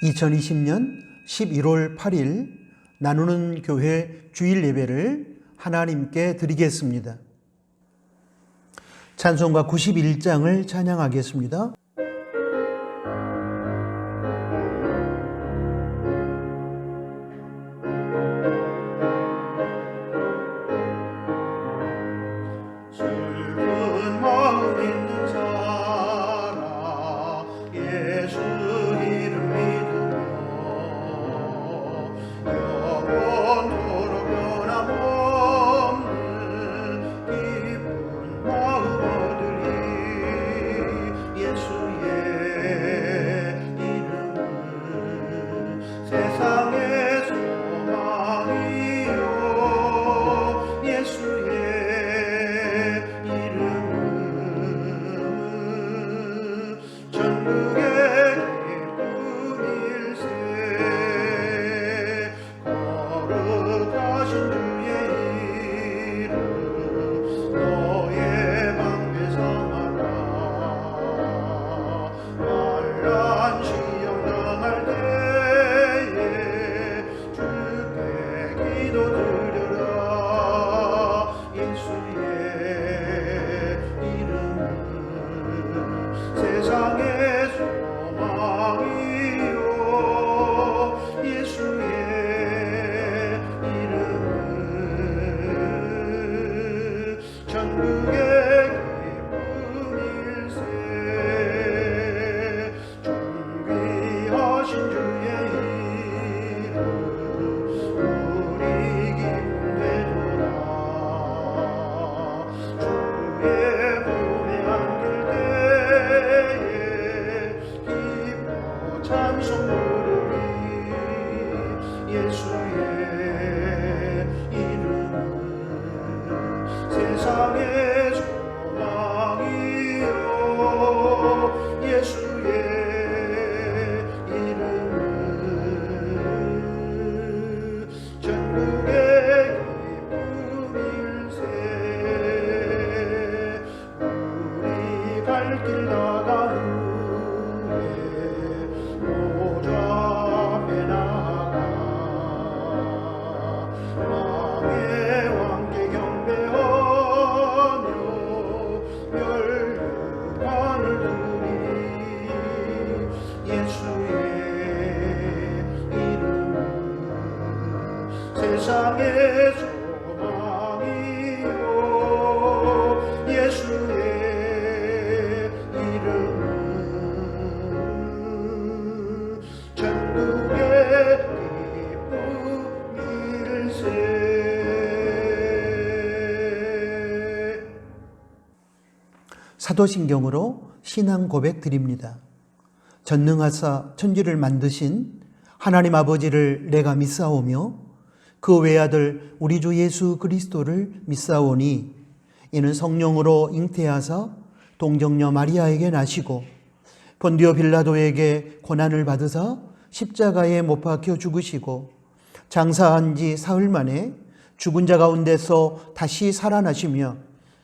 2020년 11월 8일 나누는 교회 주일 예배를 하나님께 드리겠습니다. 찬송가 91장을 찬양하겠습니다. 세상의 소망이요 예수의 이름 천국의 기쁨일세. 사도신경으로 신앙 고백 드립니다. 전능하사 천지를 만드신 하나님 아버지를 내가 믿사오며 그 외아들 우리 주 예수 그리스도를 믿사오니 이는 성령으로 잉태하사 동정녀 마리아에게 나시고 본디오 빌라도에게 고난을 받으사 십자가에 못 박혀 죽으시고 장사한 지 사흘 만에 죽은 자 가운데서 다시 살아나시며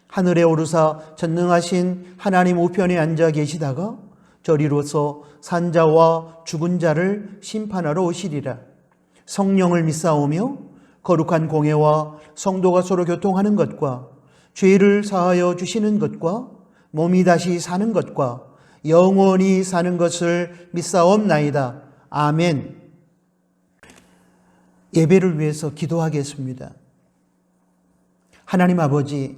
하늘에 오르사 전능하신 하나님 우편에 앉아 계시다가 저리로서 산자와 죽은 자를 심판하러 오시리라. 성령을 믿사오며 거룩한 공회와 성도가 서로 교통하는 것과 죄를 사하여 주시는 것과 몸이 다시 사는 것과 영원히 사는 것을 믿사옵나이다. 아멘. 예배를 위해서 기도하겠습니다. 하나님 아버지,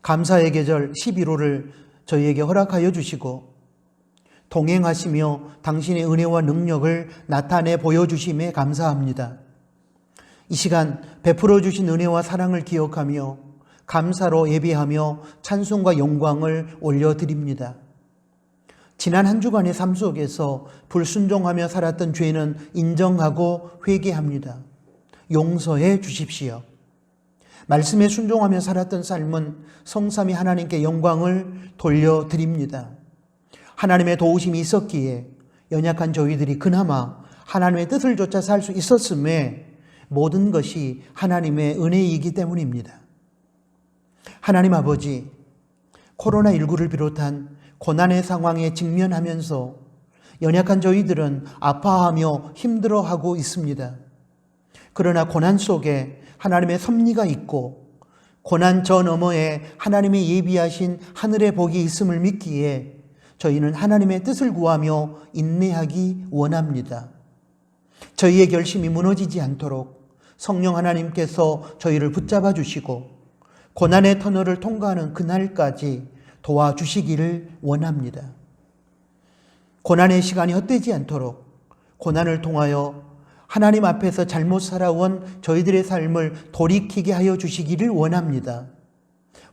감사의 계절 11호를 저희에게 허락하여 주시고 동행하시며 당신의 은혜와 능력을 나타내 보여주심에 감사합니다. 이 시간 베풀어 주신 은혜와 사랑을 기억하며 감사로 예배하며 찬송과 영광을 올려드립니다. 지난 한 주간의 삶 속에서 불순종하며 살았던 죄는 인정하고 회개합니다. 용서해 주십시오. 말씀에 순종하며 살았던 삶은 성삼위 하나님께 영광을 돌려드립니다. 하나님의 도우심이 있었기에 연약한 저희들이 그나마 하나님의 뜻을 쫓아 살 수 있었음에 모든 것이 하나님의 은혜이기 때문입니다. 하나님 아버지, 코로나19를 비롯한 고난의 상황에 직면하면서 연약한 저희들은 아파하며 힘들어하고 있습니다. 그러나 고난 속에 하나님의 섭리가 있고 고난 저 너머에 하나님의 예비하신 하늘의 복이 있음을 믿기에 저희는 하나님의 뜻을 구하며 인내하기 원합니다. 저희의 결심이 무너지지 않도록 성령 하나님께서 저희를 붙잡아 주시고 고난의 터널을 통과하는 그날까지 도와주시기를 원합니다. 고난의 시간이 헛되지 않도록 고난을 통하여 하나님 앞에서 잘못 살아온 저희들의 삶을 돌이키게 하여 주시기를 원합니다.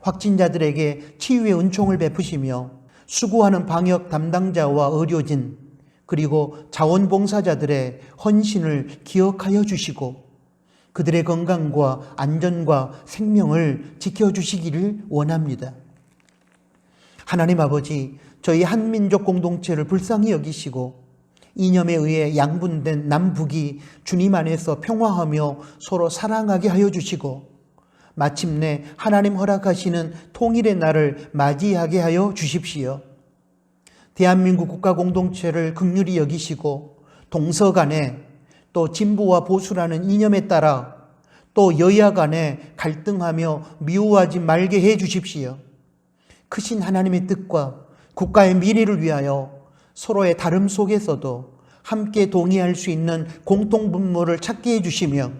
확진자들에게 치유의 은총을 베푸시며 수고하는 방역 담당자와 의료진 그리고 자원봉사자들의 헌신을 기억하여 주시고 그들의 건강과 안전과 생명을 지켜주시기를 원합니다. 하나님 아버지, 저희 한민족 공동체를 불쌍히 여기시고 이념에 의해 양분된 남북이 주님 안에서 평화하며 서로 사랑하게 하여 주시고 마침내 하나님 허락하시는 통일의 날을 맞이하게 하여 주십시오. 대한민국 국가 공동체를 긍휼히 여기시고 동서 간에 또 진보와 보수라는 이념에 따라 또 여야 간에 갈등하며 미워하지 말게 해 주십시오. 크신 하나님의 뜻과 국가의 미래를 위하여 서로의 다름 속에서도 함께 동의할 수 있는 공통분모를 찾게 해주시며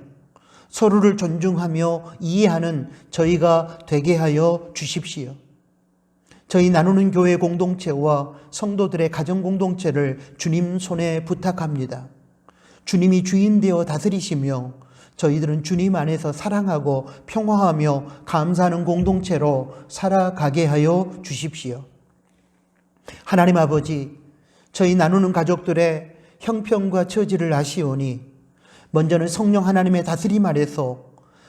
서로를 존중하며 이해하는 저희가 되게 하여 주십시오. 저희 나누는 교회 공동체와 성도들의 가정 공동체를 주님 손에 부탁합니다. 주님이 주인 되어 다스리시며 저희들은 주님 안에서 사랑하고 평화하며 감사하는 공동체로 살아가게 하여 주십시오. 하나님 아버지, 저희 나누는 가족들의 형편과 처지를 아시오니 먼저는 성령 하나님의 다스림 아래서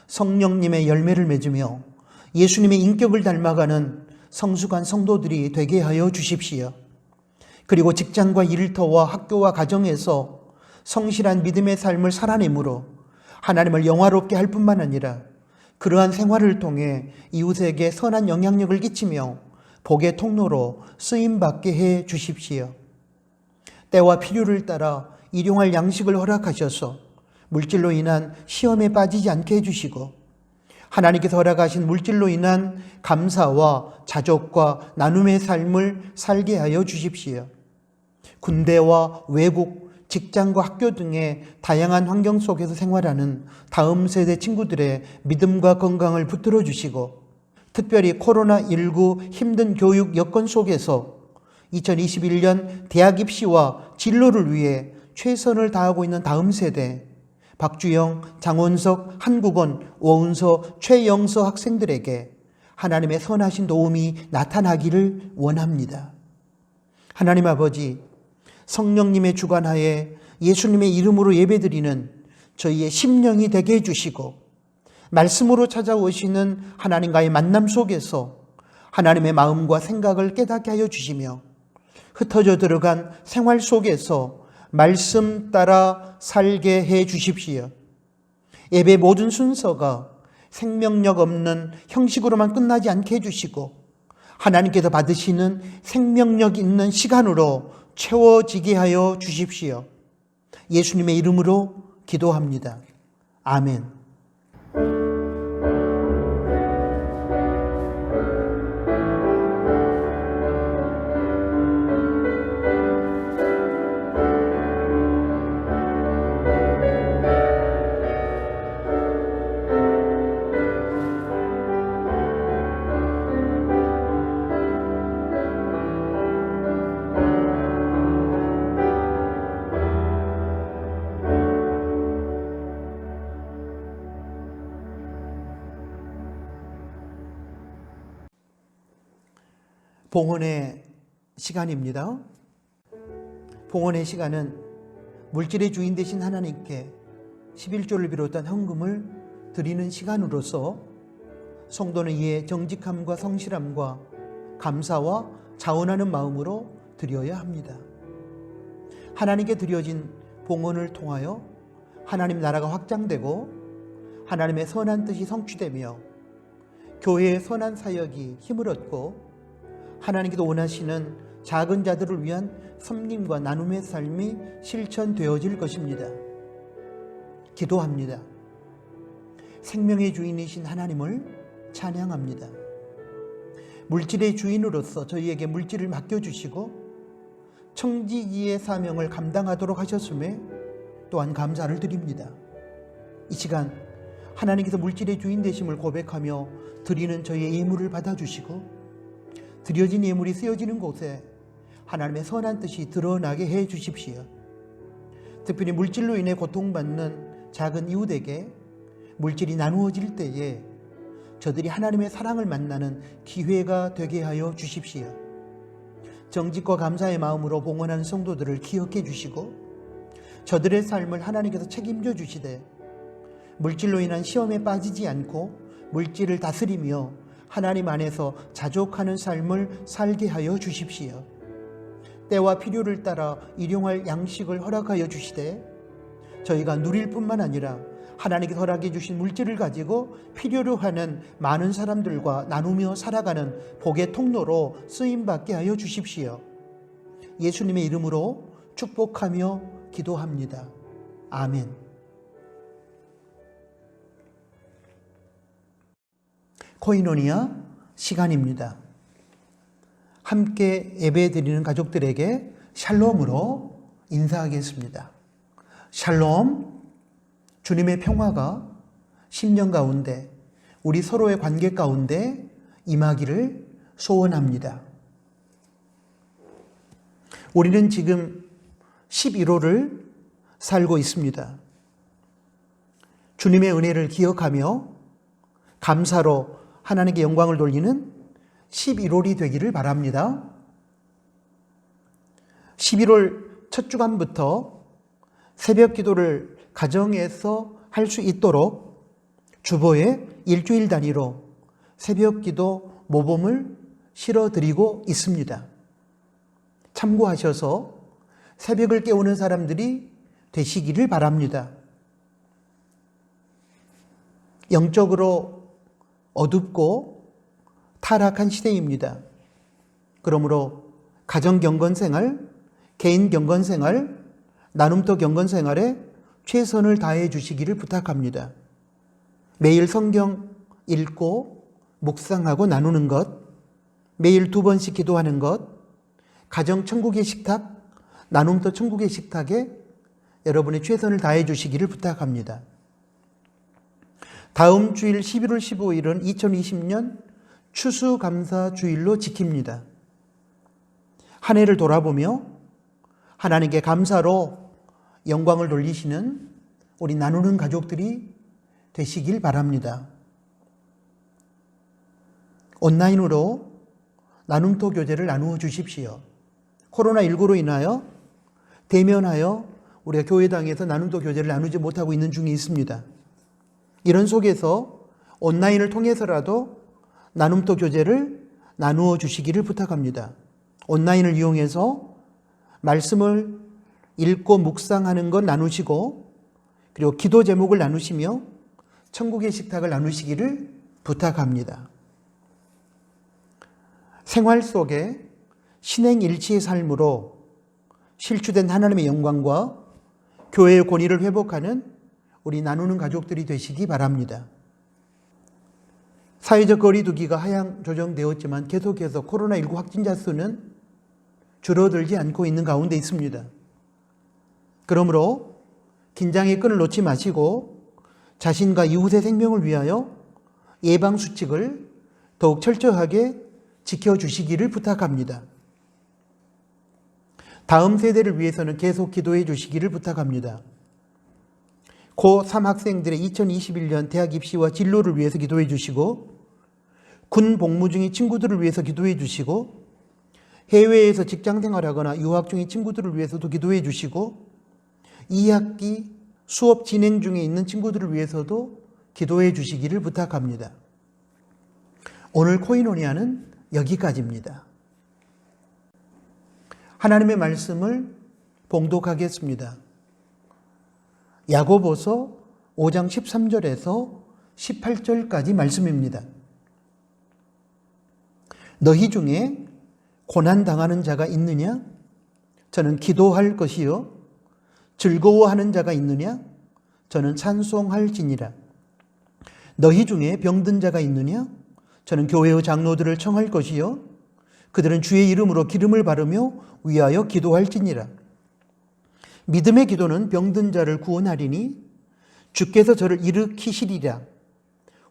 성령님의 열매를 맺으며 예수님의 인격을 닮아가는 성숙한 성도들이 되게 하여 주십시오. 그리고 직장과 일터와 학교와 가정에서 성실한 믿음의 삶을 살아내므로 하나님을 영화롭게 할 뿐만 아니라 그러한 생활을 통해 이웃에게 선한 영향력을 끼치며 복의 통로로 쓰임받게 해 주십시오. 때와 필요를 따라 일용할 양식을 허락하셔서 물질로 인한 시험에 빠지지 않게 해주시고 하나님께서 허락하신 물질로 인한 감사와 자족과 나눔의 삶을 살게 하여 주십시오. 군대와 외국, 직장과 학교 등의 다양한 환경 속에서 생활하는 다음 세대 친구들의 믿음과 건강을 붙들어 주시고 특별히 코로나19 힘든 교육 여건 속에서 2021년 대학 입시와 진로를 위해 최선을 다하고 있는 다음 세대 박주영, 장원석, 한국원, 오은서, 최영서 학생들에게 하나님의 선하신 도움이 나타나기를 원합니다. 하나님 아버지, 성령님의 주관하에 예수님의 이름으로 예배드리는 저희의 심령이 되게 해주시고 말씀으로 찾아오시는 하나님과의 만남 속에서 하나님의 마음과 생각을 깨닫게 하여 주시며 흩어져 들어간 생활 속에서 말씀 따라 살게 해 주십시오. 예배 모든 순서가 생명력 없는 형식으로만 끝나지 않게 해주시고 하나님께서 받으시는 생명력 있는 시간으로 채워지게 하여 주십시오. 예수님의 이름으로 기도합니다. 아멘. 봉헌의 시간입니다. 봉헌의 시간은 물질의 주인 되신 하나님께 11조를 비롯한 헌금을 드리는 시간으로서 성도는 이에 정직함과 성실함과 감사와 자원하는 마음으로 드려야 합니다. 하나님께 드려진 봉헌을 통하여 하나님 나라가 확장되고 하나님의 선한 뜻이 성취되며 교회의 선한 사역이 힘을 얻고 하나님께서 원하시는 작은 자들을 위한 섬김과 나눔의 삶이 실천되어질 것입니다. 기도합니다. 생명의 주인이신 하나님을 찬양합니다. 물질의 주인으로서 저희에게 물질을 맡겨주시고 청지기의 사명을 감당하도록 하셨음에 또한 감사를 드립니다. 이 시간 하나님께서 물질의 주인 되심을 고백하며 드리는 저희의 예물을 받아주시고 드려진 예물이 쓰여지는 곳에 하나님의 선한 뜻이 드러나게 해 주십시오. 특별히 물질로 인해 고통받는 작은 이웃에게 물질이 나누어질 때에 저들이 하나님의 사랑을 만나는 기회가 되게 하여 주십시오. 정직과 감사의 마음으로 봉헌하는 성도들을 기억해 주시고 저들의 삶을 하나님께서 책임져 주시되 물질로 인한 시험에 빠지지 않고 물질을 다스리며 하나님 안에서 자족하는 삶을 살게 하여 주십시오. 때와 필요를 따라 일용할 양식을 허락하여 주시되 저희가 누릴 뿐만 아니라 하나님께서 허락해 주신 물질을 가지고 필요로 하는 많은 사람들과 나누며 살아가는 복의 통로로 쓰임받게 하여 주십시오. 예수님의 이름으로 축복하며 기도합니다. 아멘. 코이노니아 시간입니다. 함께 예배드리는 가족들에게 샬롬으로 인사하겠습니다. 샬롬, 주님의 평화가 10년 가운데 우리 서로의 관계 가운데 임하기를 소원합니다. 우리는 지금 11호를 살고 있습니다. 주님의 은혜를 기억하며 감사로 하나님께 영광을 돌리는 11월이 되기를 바랍니다. 11월 첫 주간부터 새벽 기도를 가정에서 할 수 있도록 주보에 일주일 단위로 새벽 기도 모범을 실어드리고 있습니다. 참고하셔서 새벽을 깨우는 사람들이 되시기를 바랍니다. 영적으로 어둡고 타락한 시대입니다. 그러므로 가정 경건생활, 개인 경건생활, 나눔터 경건생활에 최선을 다해 주시기를 부탁합니다. 매일 성경 읽고 묵상하고 나누는 것, 매일 2번씩 기도하는 것, 가정 천국의 식탁, 나눔터 천국의 식탁에 여러분의 최선을 다해 주시기를 부탁합니다. 다음 주일 11월 15일은 2020년 추수감사주일로 지킵니다. 한 해를 돌아보며 하나님께 감사로 영광을 돌리시는 우리 나누는 가족들이 되시길 바랍니다. 온라인으로 나눔터 교제를 나누어 주십시오. 코로나19로 인하여 대면하여 우리가 교회당에서 나눔터 교제를 나누지 못하고 있는 중에 있습니다. 이런 속에서 온라인을 통해서라도 나눔터 교제를 나누어 주시기를 부탁합니다. 온라인을 이용해서 말씀을 읽고 묵상하는 것 나누시고 그리고 기도 제목을 나누시며 천국의 식탁을 나누시기를 부탁합니다. 생활 속에 신행일치의 삶으로 실추된 하나님의 영광과 교회의 권위를 회복하는 우리 나누는 가족들이 되시기 바랍니다. 사회적 거리두기가 하향 조정되었지만 계속해서 코로나19 확진자 수는 줄어들지 않고 있는 가운데 있습니다. 그러므로 긴장의 끈을 놓지 마시고 자신과 이웃의 생명을 위하여 예방수칙을 더욱 철저하게 지켜주시기를 부탁합니다. 다음 세대를 위해서는 계속 기도해 주시기를 부탁합니다. 고3 학생들의 2021년 대학 입시와 진로를 위해서 기도해 주시고 군 복무 중인 친구들을 위해서 기도해 주시고 해외에서 직장 생활하거나 유학 중인 친구들을 위해서도 기도해 주시고 2학기 수업 진행 중에 있는 친구들을 위해서도 기도해 주시기를 부탁합니다. 오늘 코이노니아는 여기까지입니다. 하나님의 말씀을 봉독하겠습니다. 야고보서 5장 13절에서 18절까지 말씀입니다. 너희 중에 고난당하는 자가 있느냐? 저는 기도할 것이요. 즐거워하는 자가 있느냐? 저는 찬송할지니라. 너희 중에 병든 자가 있느냐? 저는 교회의 장로들을 청할 것이요. 그들은 주의 이름으로 기름을 바르며 위하여 기도할지니라. 믿음의 기도는 병든 자를 구원하리니 주께서 저를 일으키시리라.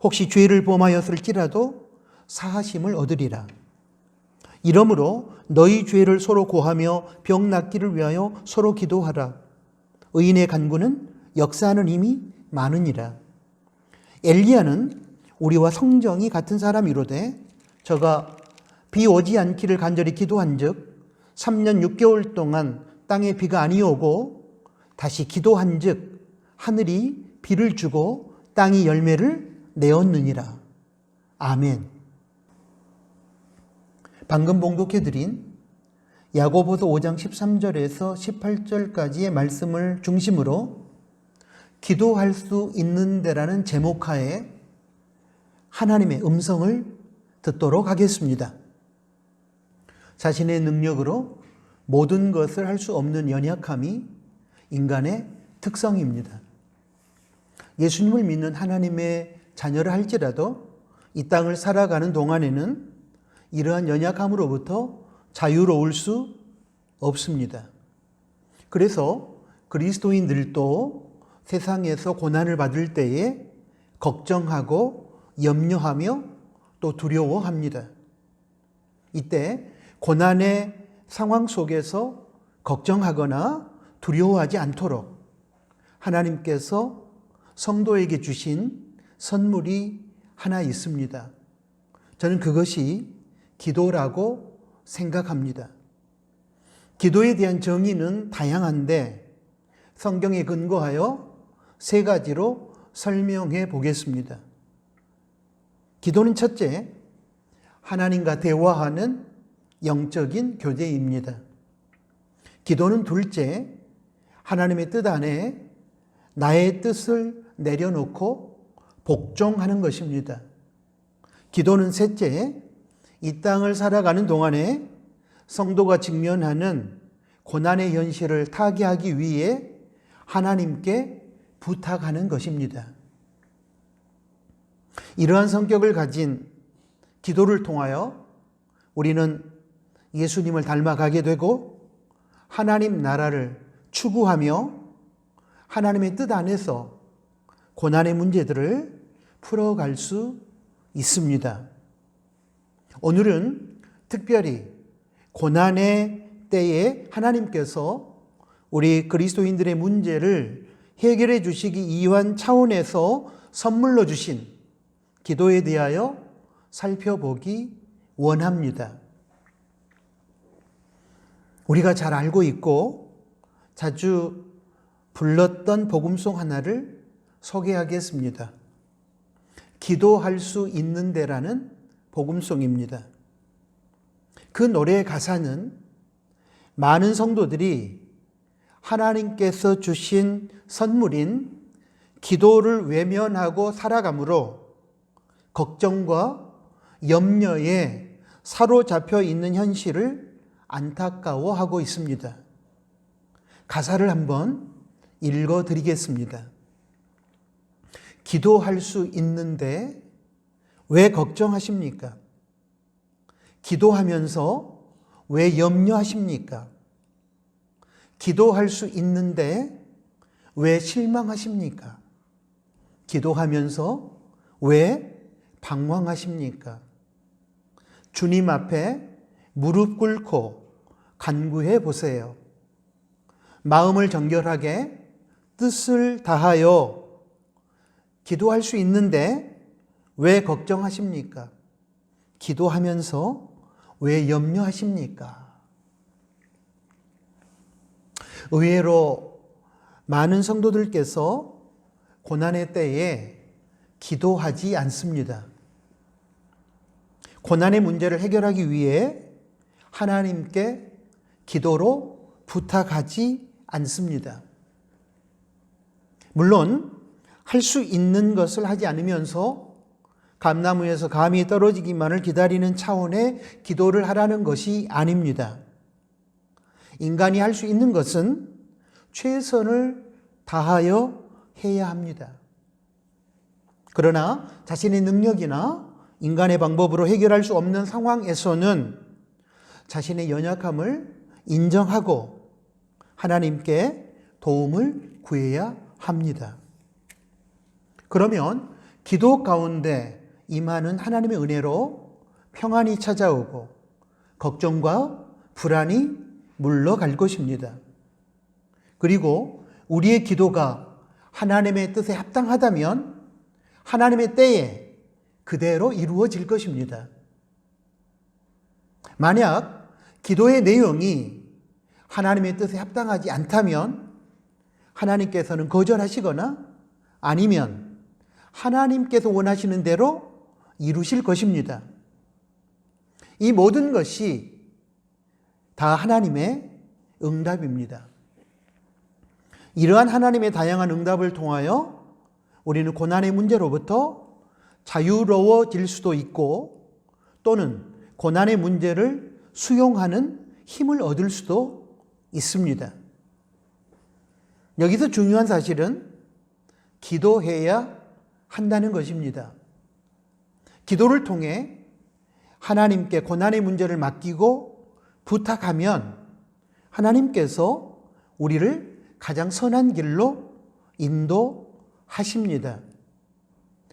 혹시 죄를 범하였을지라도 사하심을 얻으리라. 이러므로 너희 죄를 서로 고하며 병 낫기를 위하여 서로 기도하라. 의인의 간구는 역사하는 힘이 많으니라. 엘리야는 우리와 성정이 같은 사람이로되 저가 비 오지 않기를 간절히 기도한즉 3년 6개월 동안 땅에 비가 아니오고 다시 기도한즉 하늘이 비를 주고 땅이 열매를 내었느니라. 아멘. 방금 봉독해드린 야고보서 5장 13절에서 18절까지의 말씀을 중심으로 기도할 수 있는데라는 제목하에 하나님의 음성을 듣도록 하겠습니다. 자신의 능력으로 모든 것을 할 수 없는 연약함이 인간의 특성입니다. 예수님을 믿는 하나님의 자녀를 할지라도 이 땅을 살아가는 동안에는 이러한 연약함으로부터 자유로울 수 없습니다. 그래서 그리스도인들도 세상에서 고난을 받을 때에 걱정하고 염려하며 또 두려워합니다. 이때 고난의 상황 속에서 걱정하거나 두려워하지 않도록 하나님께서 성도에게 주신 선물이 하나 있습니다. 저는 그것이 기도라고 생각합니다. 기도에 대한 정의는 다양한데 성경에 근거하여 3가지로 설명해 보겠습니다. 기도는 첫째, 하나님과 대화하는 영적인 교제입니다. 기도는 둘째, 하나님의 뜻 안에 나의 뜻을 내려놓고 복종하는 것입니다. 기도는 셋째, 이 땅을 살아가는 동안에 성도가 직면하는 고난의 현실을 타개하기 위해 하나님께 부탁하는 것입니다. 이러한 성격을 가진 기도를 통하여 우리는 예수님을 닮아가게 되고 하나님 나라를 추구하며 하나님의 뜻 안에서 고난의 문제들을 풀어갈 수 있습니다. 오늘은 특별히 고난의 때에 하나님께서 우리 그리스도인들의 문제를 해결해 주시기 위한 차원에서 선물로 주신 기도에 대하여 살펴보기 원합니다. 우리가 잘 알고 있고 자주 불렀던 복음송 하나를 소개하겠습니다. 기도할 수 있는 데라는 복음송입니다. 그 노래의 가사는 많은 성도들이 하나님께서 주신 선물인 기도를 외면하고 살아가므로 걱정과 염려에 사로잡혀 있는 현실을 안타까워하고 있습니다. 가사를 한번 읽어드리겠습니다. 기도할 수 있는데 왜 걱정하십니까? 기도하면서 왜 염려하십니까? 기도할 수 있는데 왜 실망하십니까? 기도하면서 왜 방황하십니까? 주님 앞에 무릎 꿇고 간구해 보세요. 마음을 정결하게 뜻을 다하여 기도할 수 있는데 왜 걱정하십니까? 기도하면서 왜 염려하십니까? 의외로 많은 성도들께서 고난의 때에 기도하지 않습니다. 고난의 문제를 해결하기 위해 하나님께 기도로 부탁하지 않습니다. 물론 할 수 있는 것을 하지 않으면서 감나무에서 감이 떨어지기만을 기다리는 차원의 기도를 하라는 것이 아닙니다. 인간이 할 수 있는 것은 최선을 다하여 해야 합니다. 그러나 자신의 능력이나 인간의 방법으로 해결할 수 없는 상황에서는 자신의 연약함을 인정하고 하나님께 도움을 구해야 합니다. 그러면 기도 가운데 임하는 하나님의 은혜로 평안이 찾아오고 걱정과 불안이 물러갈 것입니다. 그리고 우리의 기도가 하나님의 뜻에 합당하다면 하나님의 때에 그대로 이루어질 것입니다. 만약 기도의 내용이 하나님의 뜻에 합당하지 않다면 하나님께서는 거절하시거나 아니면 하나님께서 원하시는 대로 이루실 것입니다. 이 모든 것이 다 하나님의 응답입니다. 이러한 하나님의 다양한 응답을 통하여 우리는 고난의 문제로부터 자유로워질 수도 있고 또는 고난의 문제를 수용하는 힘을 얻을 수도 있습니다. 여기서 중요한 사실은 기도해야 한다는 것입니다. 기도를 통해 하나님께 고난의 문제를 맡기고 부탁하면 하나님께서 우리를 가장 선한 길로 인도하십니다.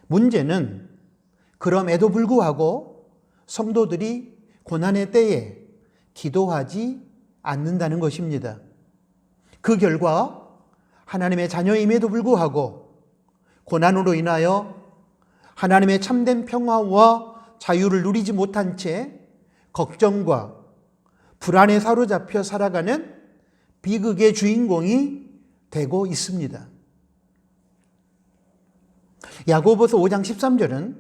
문제는 그럼에도 불구하고 성도들이 고난의 때에 기도하지 않는다는 것입니다. 그 결과 하나님의 자녀임에도 불구하고 고난으로 인하여 하나님의 참된 평화와 자유를 누리지 못한 채 걱정과 불안에 사로잡혀 살아가는 비극의 주인공이 되고 있습니다. 야고보서 5장 13절은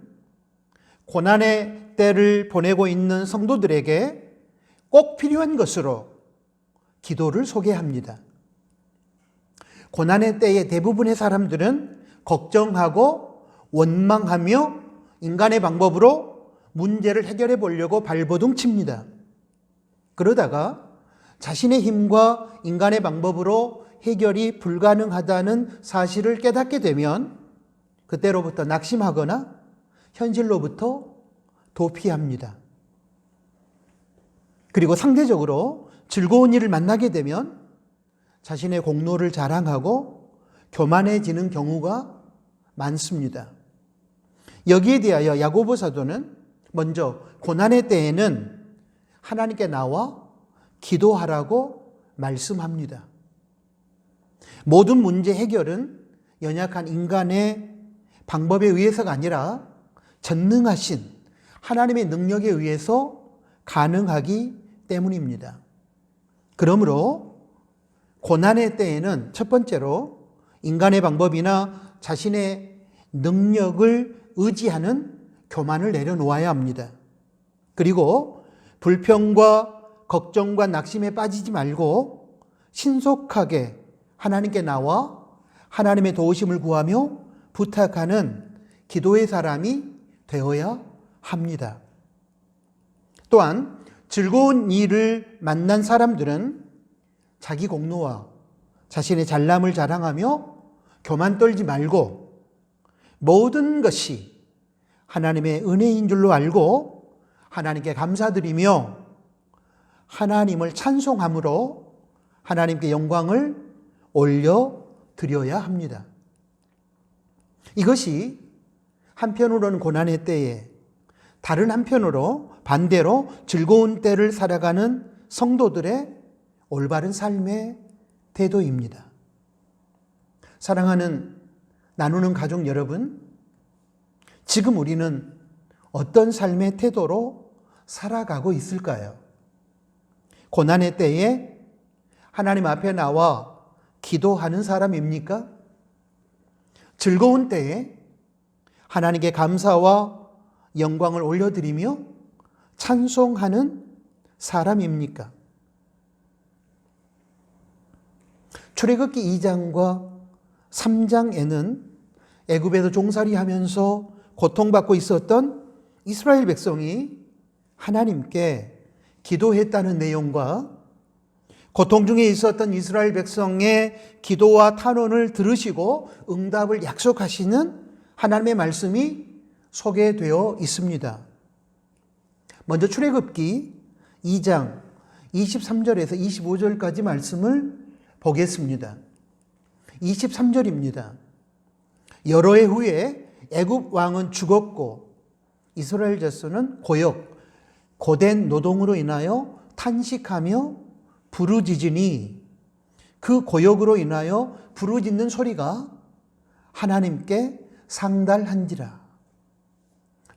고난의 때를 보내고 있는 성도들에게 꼭 필요한 것으로 기도를 소개합니다. 고난의 때에 대부분의 사람들은 걱정하고 원망하며 인간의 방법으로 문제를 해결해 보려고 발버둥 칩니다. 그러다가 자신의 힘과 인간의 방법으로 해결이 불가능하다는 사실을 깨닫게 되면 그때로부터 낙심하거나 현실로부터 도피합니다. 그리고 상대적으로 즐거운 일을 만나게 되면 자신의 공로를 자랑하고 교만해지는 경우가 많습니다. 여기에 대하여 야고보 사도는 먼저 고난의 때에는 하나님께 나와 기도하라고 말씀합니다. 모든 문제 해결은 연약한 인간의 방법에 의해서가 아니라 전능하신 하나님의 능력에 의해서 가능하기 때문입니다. 그러므로 고난의 때에는 첫 번째로 인간의 방법이나 자신의 능력을 의지하는 교만을 내려놓아야 합니다. 그리고 불평과 걱정과 낙심에 빠지지 말고 신속하게 하나님께 나와 하나님의 도우심을 구하며 부탁하는 기도의 사람이 되어야 합니다. 또한 즐거운 일을 만난 사람들은 자기 공로와 자신의 잘남을 자랑하며 교만 떨지 말고 모든 것이 하나님의 은혜인 줄로 알고 하나님께 감사드리며 하나님을 찬송함으로 하나님께 영광을 올려드려야 합니다. 이것이 한편으로는 고난의 때에 다른 한편으로 반대로 즐거운 때를 살아가는 성도들의 올바른 삶의 태도입니다. 사랑하는 나누는 가족 여러분, 지금 우리는 어떤 삶의 태도로 살아가고 있을까요? 고난의 때에 하나님 앞에 나와 기도하는 사람입니까? 즐거운 때에 하나님께 감사와 영광을 올려드리며 찬송하는 사람입니까? 출애굽기 2장과 3장에는 애굽에서 종살이하면서 고통받고 있었던 이스라엘 백성이 하나님께 기도했다는 내용과 고통 중에 있었던 이스라엘 백성의 기도와 탄원을 들으시고 응답을 약속하시는 하나님의 말씀이 소개되어 있습니다. 먼저 출애굽기 2장 23절에서 25절까지 말씀을 보겠습니다. 23절입니다. 여러 해 후에 애굽 왕은 죽었고 이스라엘 자손은 고역, 고된 노동으로 인하여 탄식하며 부르짖으니 그 고역으로 인하여 부르짖는 소리가 하나님께 상달한지라.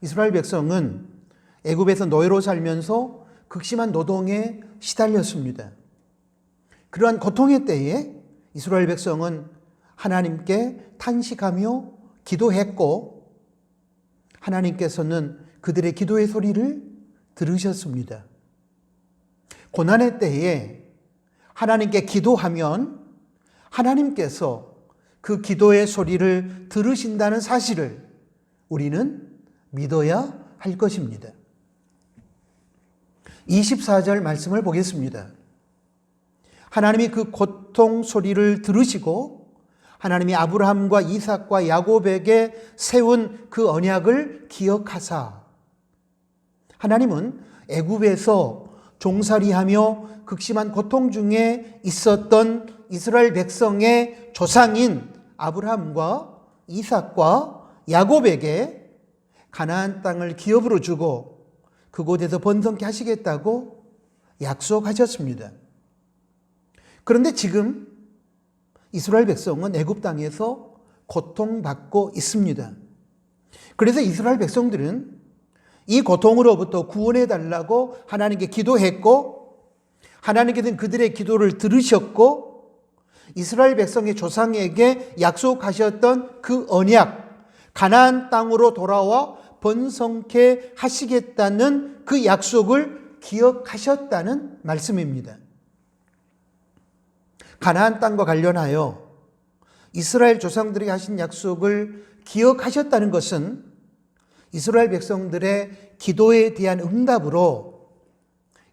이스라엘 백성은 애굽에서 노예로 살면서 극심한 노동에 시달렸습니다. 그러한 고통의 때에 이스라엘 백성은 하나님께 탄식하며 기도했고 하나님께서는 그들의 기도의 소리를 들으셨습니다. 고난의 때에 하나님께 기도하면 하나님께서 그 기도의 소리를 들으신다는 사실을 우리는 믿어야 할 것입니다. 24절 말씀을 보겠습니다. 하나님이 그 고통 소리를 들으시고 하나님이 아브라함과 이삭과 야곱에게 세운 그 언약을 기억하사 하나님은 애굽에서 종살이하며 극심한 고통 중에 있었던 이스라엘 백성의 조상인 아브라함과 이삭과 야곱에게 가나안 땅을 기업으로 주고 그곳에서 번성케 하시겠다고 약속하셨습니다. 그런데 지금 이스라엘 백성은 애굽 땅에서 고통받고 있습니다. 그래서 이스라엘 백성들은 이 고통으로부터 구원해 달라고 하나님께 기도했고 하나님께서는 그들의 기도를 들으셨고 이스라엘 백성의 조상에게 약속하셨던 그 언약, 가나안 땅으로 돌아와 번성케 하시겠다는 그 약속을 기억하셨다는 말씀입니다. 가나안 땅과 관련하여 이스라엘 조상들에게 하신 약속을 기억하셨다는 것은 이스라엘 백성들의 기도에 대한 응답으로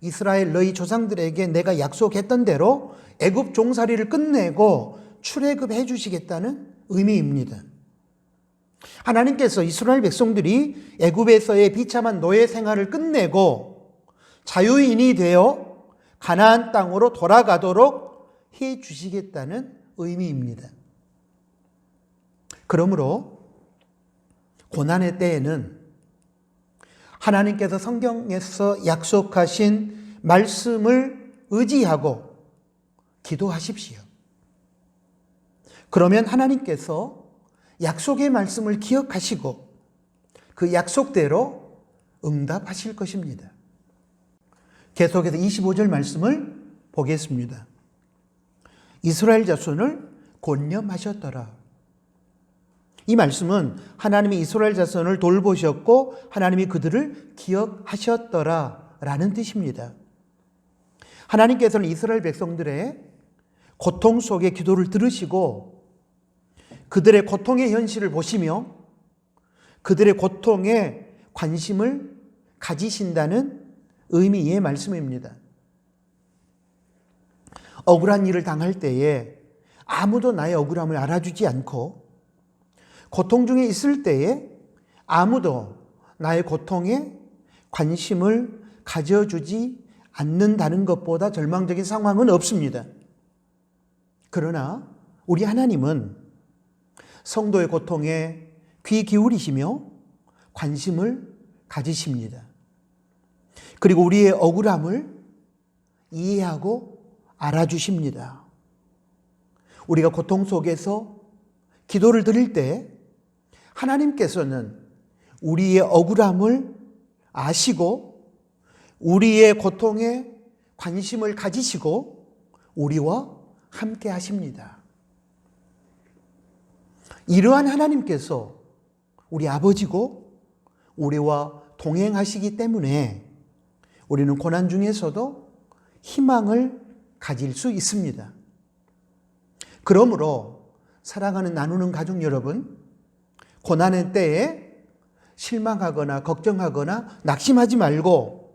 이스라엘 너희 조상들에게 내가 약속했던 대로 애굽 종살이를 끝내고 출애굽해 주시겠다는 의미입니다. 하나님께서 이스라엘 백성들이 애굽에서의 비참한 노예 생활을 끝내고 자유인이 되어 가나안 땅으로 돌아가도록 해 주시겠다는 의미입니다. 그러므로 고난의 때에는 하나님께서 성경에서 약속하신 말씀을 의지하고 기도하십시오. 그러면 하나님께서 약속의 말씀을 기억하시고 그 약속대로 응답하실 것입니다. 계속해서 25절 말씀을 보겠습니다. 이스라엘 자손을 권념하셨더라. 이 말씀은 하나님이 이스라엘 자손을 돌보셨고 하나님이 그들을 기억하셨더라 라는 뜻입니다. 하나님께서는 이스라엘 백성들의 고통 속의 기도를 들으시고 그들의 고통의 현실을 보시며 그들의 고통에 관심을 가지신다는 의미의 말씀입니다. 억울한 일을 당할 때에 아무도 나의 억울함을 알아주지 않고 고통 중에 있을 때에 아무도 나의 고통에 관심을 가져주지 않는다는 것보다 절망적인 상황은 없습니다. 그러나 우리 하나님은 성도의 고통에 귀 기울이시며 관심을 가지십니다. 그리고 우리의 억울함을 이해하고 알아주십니다. 우리가 고통 속에서 기도를 드릴 때 하나님께서는 우리의 억울함을 아시고 우리의 고통에 관심을 가지시고 우리와 함께 하십니다. 이러한 하나님께서 우리 아버지고 우리와 동행하시기 때문에 우리는 고난 중에서도 희망을 가질 수 있습니다. 그러므로 사랑하는 나누는 가족 여러분, 고난의 때에 실망하거나 걱정하거나 낙심하지 말고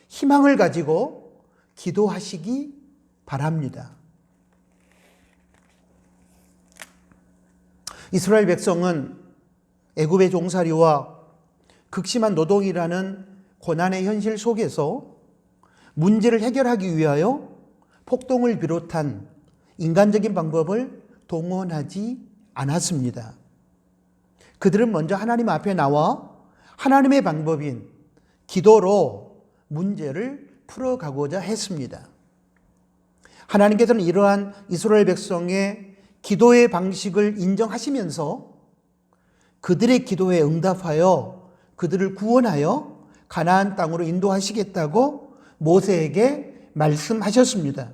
희망을 가지고 기도하시기 바랍니다. 이스라엘 백성은 애굽의 종살이와 극심한 노동이라는 고난의 현실 속에서 문제를 해결하기 위하여 폭동을 비롯한 인간적인 방법을 동원하지 않았습니다. 그들은 먼저 하나님 앞에 나와 하나님의 방법인 기도로 문제를 풀어가고자 했습니다. 하나님께서는 이러한 이스라엘 백성의 기도의 방식을 인정하시면서 그들의 기도에 응답하여 그들을 구원하여 가나안 땅으로 인도하시겠다고 모세에게 말씀하셨습니다.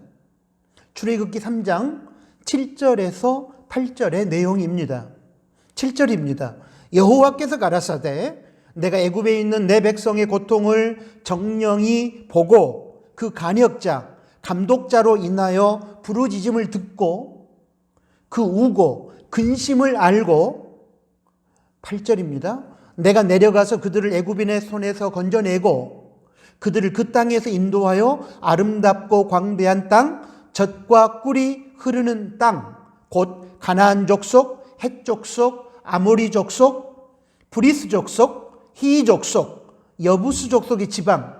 출애굽기 3장 7절에서 8절의 내용입니다. 7절입니다. 여호와께서 가라사대 내가 애굽에 있는 내 백성의 고통을 정령이 보고 그 간역자 감독자로 인하여 부르짖음을 듣고 그 우고 근심을 알고 8절입니다. 내가 내려가서 그들을 애굽인의 손에서 건져내고 그들을 그 땅에서 인도하여 아름답고 광대한 땅 젖과 꿀이 흐르는 땅 곧 가나안 족속, 헷 족속, 아모리 족속, 브리스 족속, 히이 족속, 여부스 족속의 지방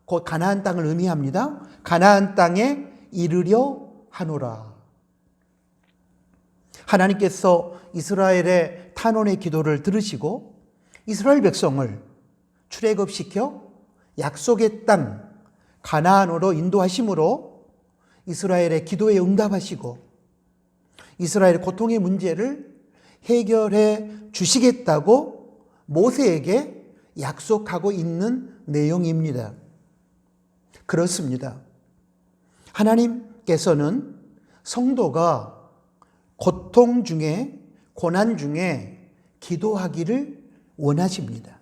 곧 가나안 땅을 의미합니다. 가나안 땅에 이르려 하노라. 하나님께서 이스라엘의 탄원의 기도를 들으시고 이스라엘 백성을 출애굽시켜 약속의 땅 가나안으로 인도하심으로 이스라엘의 기도에 응답하시고 이스라엘의 고통의 문제를 해결해 주시겠다고 모세에게 약속하고 있는 내용입니다. 그렇습니다. 하나님께서는 성도가 고통 중에 고난 중에 기도하기를 원하십니다.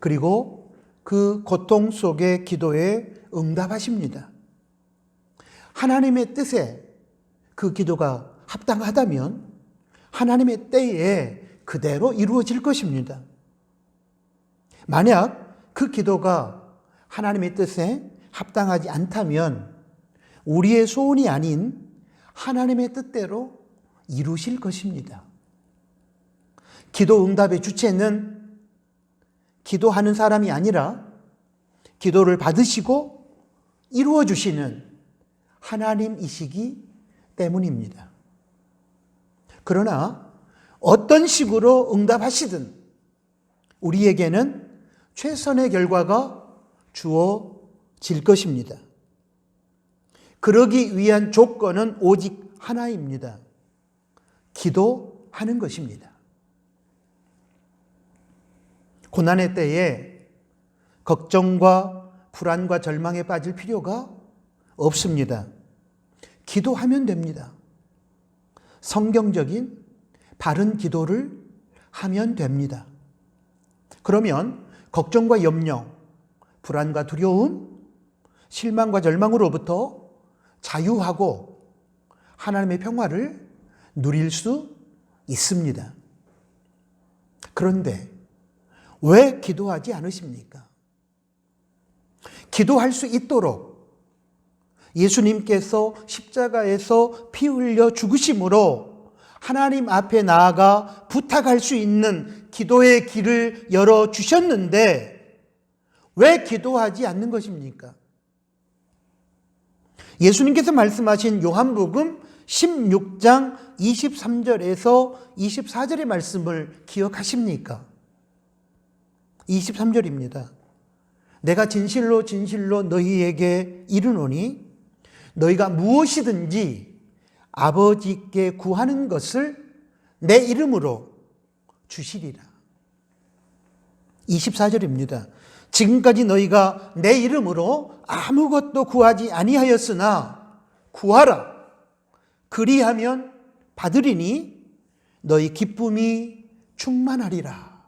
그리고 그 고통 속의 기도에 응답하십니다. 하나님의 뜻에 그 기도가 합당하다면 하나님의 때에 그대로 이루어질 것입니다. 만약 그 기도가 하나님의 뜻에 합당하지 않다면 우리의 소원이 아닌 하나님의 뜻대로 이루실 것입니다. 기도 응답의 주체는 기도하는 사람이 아니라 기도를 받으시고 이루어 주시는 하나님이시기 때문입니다. 그러나 어떤 식으로 응답하시든 우리에게는 최선의 결과가 주어질 것입니다. 그러기 위한 조건은 오직 하나입니다. 기도하는 것입니다. 고난의 때에 걱정과 불안과 절망에 빠질 필요가 없습니다. 기도하면 됩니다. 성경적인 바른 기도를 하면 됩니다. 그러면 걱정과 염려, 불안과 두려움, 실망과 절망으로부터 자유하고 하나님의 평화를 누릴 수 있습니다. 그런데 왜 기도하지 않으십니까? 기도할 수 있도록 예수님께서 십자가에서 피 흘려 죽으심으로 하나님 앞에 나아가 부탁할 수 있는 기도의 길을 열어주셨는데 왜 기도하지 않는 것입니까? 예수님께서 말씀하신 요한복음 16장 23절에서 24절의 말씀을 기억하십니까? 23절입니다. 내가 진실로 진실로 너희에게 이르노니 너희가 무엇이든지 아버지께 구하는 것을 내 이름으로 주시리라. 24절입니다. 지금까지 너희가 내 이름으로 아무것도 구하지 아니하였으나 구하라. 그리하면 받으리니 너희 기쁨이 충만하리라.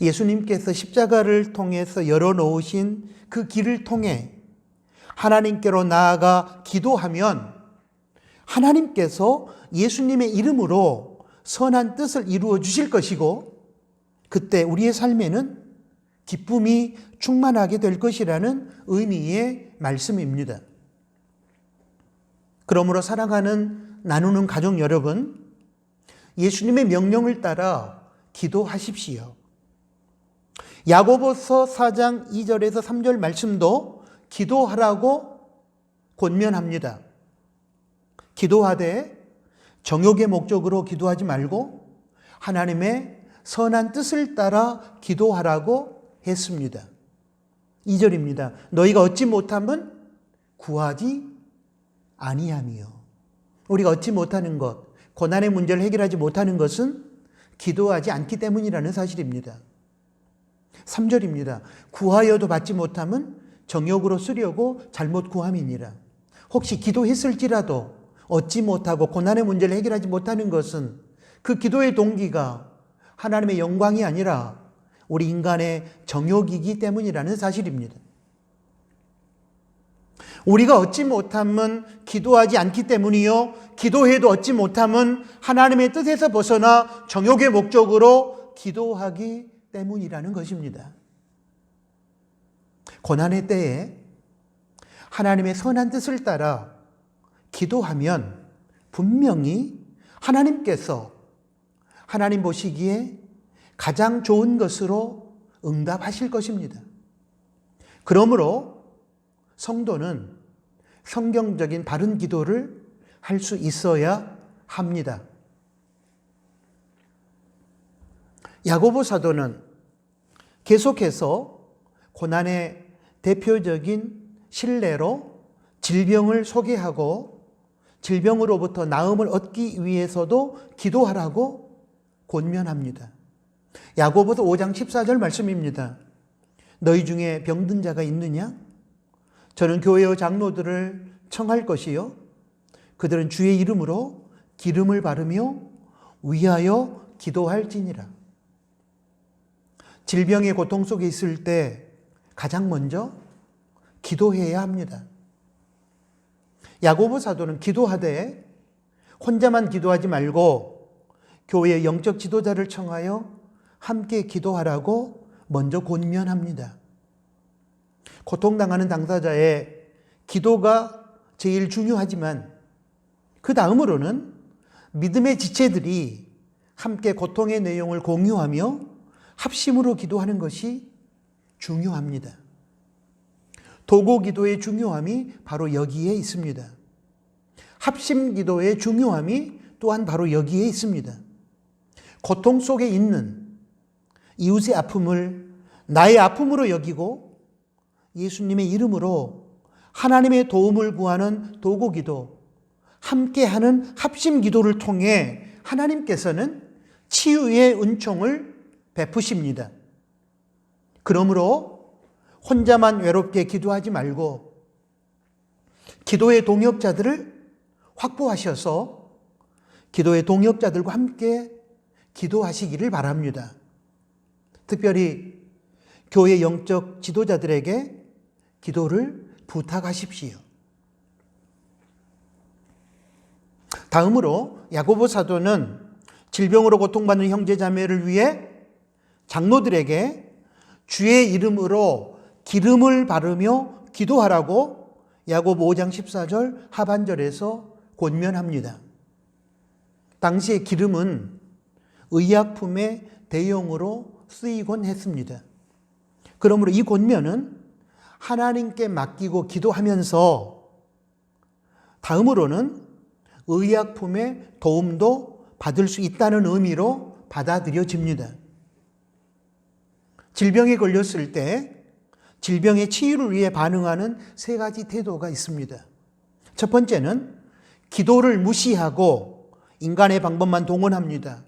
예수님께서 십자가를 통해서 열어놓으신 그 길을 통해 하나님께로 나아가 기도하면 하나님께서 예수님의 이름으로 선한 뜻을 이루어 주실 것이고 그때 우리의 삶에는 기쁨이 충만하게 될 것이라는 의미의 말씀입니다. 그러므로 사랑하는 나누는 가족 여러분, 예수님의 명령을 따라 기도하십시오. 야고보서 4장 2절에서 3절 말씀도 기도하라고 권면합니다. 기도하되 정욕의 목적으로 기도하지 말고 하나님의 선한 뜻을 따라 기도하라고 했습니다. 2절입니다. 너희가 얻지 못하면 구하지 아니하며. 우리가 얻지 못하는 것, 고난의 문제를 해결하지 못하는 것은 기도하지 않기 때문이라는 사실입니다. 3절입니다. 구하여도 받지 못하면 정욕으로 쓰려고 잘못 구함이니라. 혹시 기도했을지라도 얻지 못하고 고난의 문제를 해결하지 못하는 것은 그 기도의 동기가 하나님의 영광이 아니라 우리 인간의 정욕이기 때문이라는 사실입니다. 우리가 얻지 못하면 기도하지 않기 때문이요, 기도해도 얻지 못하면 하나님의 뜻에서 벗어나 정욕의 목적으로 기도하기 때문이라는 것입니다. 고난의 때에 하나님의 선한 뜻을 따라 기도하면 분명히 하나님께서 하나님 보시기에 가장 좋은 것으로 응답하실 것입니다. 그러므로 성도는 성경적인 바른 기도를 할 수 있어야 합니다. 야고보 사도는 계속해서 고난의 대표적인 실례로 질병을 소개하고 질병으로부터 나음을 얻기 위해서도 기도하라고 권면합니다. 야고보서 5장 14절 말씀입니다. 너희 중에 병든 자가 있느냐? 저는 교회의 장로들을 청할 것이요 그들은 주의 이름으로 기름을 바르며 위하여 기도할지니라. 질병의 고통 속에 있을 때 가장 먼저 기도해야 합니다. 야고보 사도는 기도하되 혼자만 기도하지 말고 교회의 영적 지도자를 청하여 함께 기도하라고 먼저 권면합니다. 고통당하는 당사자의 기도가 제일 중요하지만 그 다음으로는 믿음의 지체들이 함께 고통의 내용을 공유하며 합심으로 기도하는 것이 중요합니다. 도고 기도의 중요함이 바로 여기에 있습니다. 합심 기도의 중요함이 또한 바로 여기에 있습니다. 고통 속에 있는 이웃의 아픔을 나의 아픔으로 여기고 예수님의 이름으로 하나님의 도움을 구하는 도고 기도, 함께하는 합심 기도를 통해 하나님께서는 치유의 은총을 베푸십니다. 그러므로 혼자만 외롭게 기도하지 말고 기도의 동역자들을 확보하셔서 기도의 동역자들과 함께 기도하시기를 바랍니다. 특별히 교회 영적 지도자들에게 기도를 부탁하십시오. 다음으로 야고보 사도는 질병으로 고통받는 형제 자매를 위해 장로들에게 주의 이름으로 기름을 바르며 기도하라고 야고보 5장 14절 하반절에서 권면합니다. 당시의 기름은 의약품의 대용으로 쓰이곤 했습니다. 그러므로 이 권면은 하나님께 맡기고 기도하면서 다음으로는 의약품의 도움도 받을 수 있다는 의미로 받아들여집니다. 질병에 걸렸을 때 질병의 치유를 위해 반응하는 세 가지 태도가 있습니다. 첫 번째는 기도를 무시하고 인간의 방법만 동원합니다.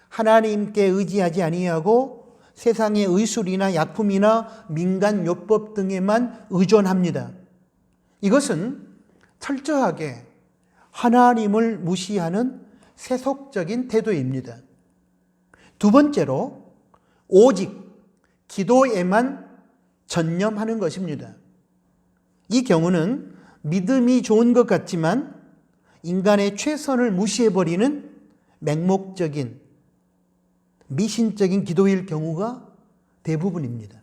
하나님께 의지하지 아니하고 세상의 의술이나 약품이나 민간요법 등에만 의존합니다. 이것은 철저하게 하나님을 무시하는 세속적인 태도입니다. 두 번째로 오직 기도에만 전념하는 것입니다. 이 경우는 믿음이 좋은 것 같지만 인간의 최선을 무시해버리는 맹목적인 미신적인 기도일 경우가 대부분입니다.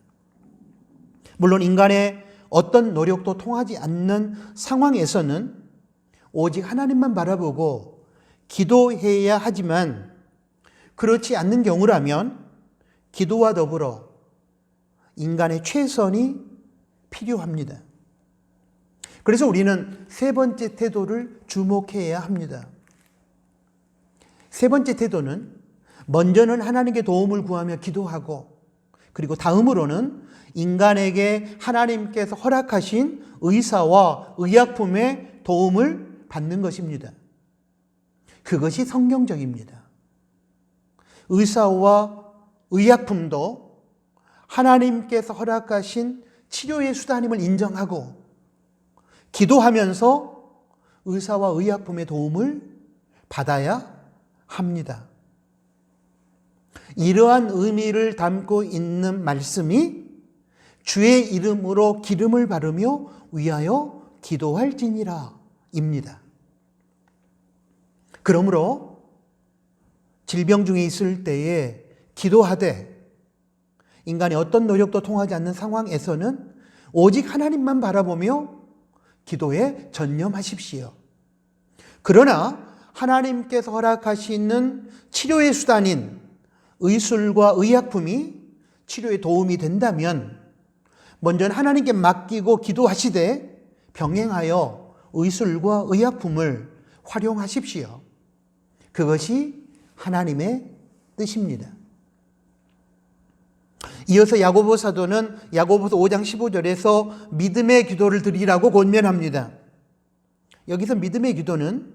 물론 인간의 어떤 노력도 통하지 않는 상황에서는 오직 하나님만 바라보고 기도해야 하지만, 그렇지 않는 경우라면 기도와 더불어 인간의 최선이 필요합니다. 그래서 우리는 세 번째 태도를 주목해야 합니다. 세 번째 태도는 먼저는 하나님께 도움을 구하며 기도하고, 그리고 다음으로는 인간에게 하나님께서 허락하신 의사와 의약품의 도움을 받는 것입니다. 그것이 성경적입니다. 의사와 의약품도 하나님께서 허락하신 치료의 수단임을 인정하고, 기도하면서 의사와 의약품의 도움을 받아야 합니다. 이러한 의미를 담고 있는 말씀이 주의 이름으로 기름을 바르며 위하여 기도할지니라 입니다. 그러므로 질병 중에 있을 때에 기도하되 인간의 어떤 노력도 통하지 않는 상황에서는 오직 하나님만 바라보며 기도에 전념하십시오. 그러나 하나님께서 허락하시는 치료의 수단인 의술과 의약품이 치료에 도움이 된다면 먼저는 하나님께 맡기고 기도하시되 병행하여 의술과 의약품을 활용하십시오. 그것이 하나님의 뜻입니다. 이어서 야고보 사도는 야고보서 5장 15절에서 믿음의 기도를 드리라고 권면합니다. 여기서 믿음의 기도는